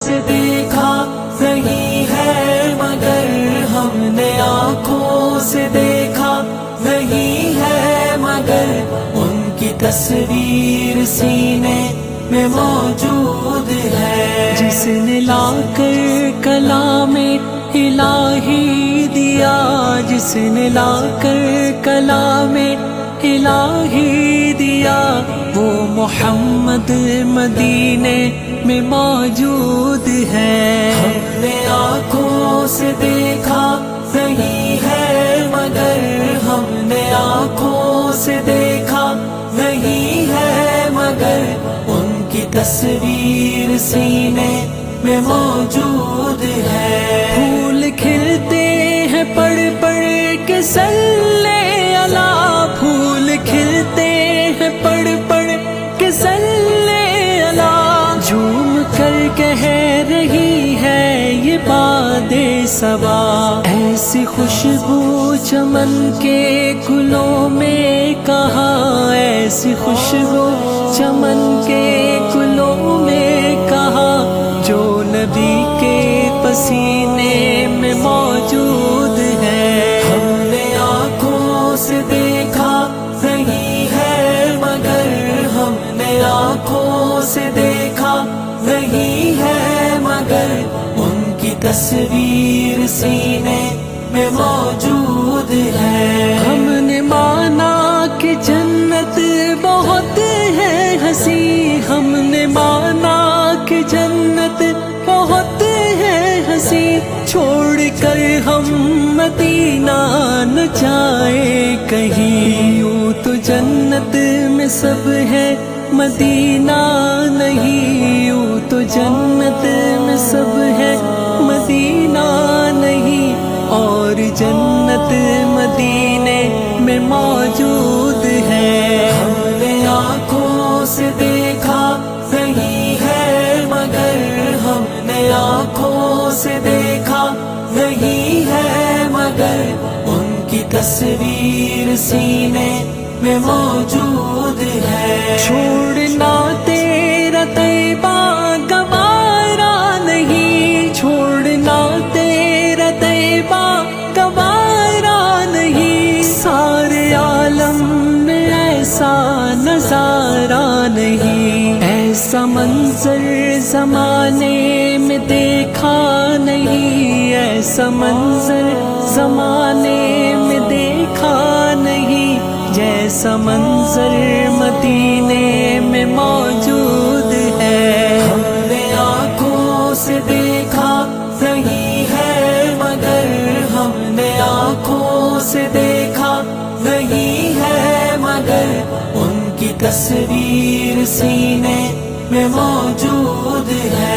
سے دیکھا نہیں ہے مگر ہم نے آنکھوں سے دیکھا نہیں ہے مگر ان کی تصویر سینے میں موجود ہے. جس نے لا کر کلام الہی دیا، جس نے لا کر کلام الہی دیا، وہ محمد مدینے میں موجود ہے. ہم نے آنکھوں سے دیکھا نہیں ہے مگر ہم نے آنکھوں سے دیکھا نہیں ہے مگر ان کی تصویر سینے میں موجود ہے. پھول کھلتے ہیں پڑھ پڑھ کے صلی اللہ، پھول کھلتے ہیں پڑھ پڑھ کے صلی اللہ. جھوم کر کہہ رہی ہے یہ باد صبا، ایسی خوشبو چمن کے گلوں میں کہاں، ایسی خوشبو چمن کے گلوں میں کہاں، جو نبی کے پسینے میں موجود ہے. ہم نے آنکھوں سے دیکھا نہیں ہے مگر ہم نے آنکھوں سے دیکھا نہیں ہے مگر ان کی تصویر سینے میں موجود ہے. ہم نے مانا کہ جنت بہت ہے ہنسی، ہم نے مانا کہ جنت بہت ہے ہنسی، چھوڑ کر ہم مدینہ نہ جائے کہیں. یوں تو جنت میں سب ہے مدینہ نہیں، یوں تو جنت میں سب ہے مدینہ نہیں، اور جنت مدینے میں موجود ہے. ہم نے آنکھوں سے دیکھا نہیں ہے مگر ہم نے آنکھوں سے دیکھا نہیں ہے مگر ان کی تصویر سینے میں موجود ہے. چھوڑنا تیرا طیبہ گوارا نہیں، چھوڑنا تیرا طیبہ گوارا نہیں، سارے عالم میں ایسا نظارہ نہیں، ایسا منظر زمانے میں دیکھا نہیں، ایسا منظر زمانے میں دیکھا نہیں، جیسا منظر مدینے میں موجود ہے. ہم نے آنکھوں سے دیکھا نہیں ہے مگر ہم نے آنکھوں سے دیکھا نہیں ہے مگر ان کی تصویر سینے میں موجود ہے.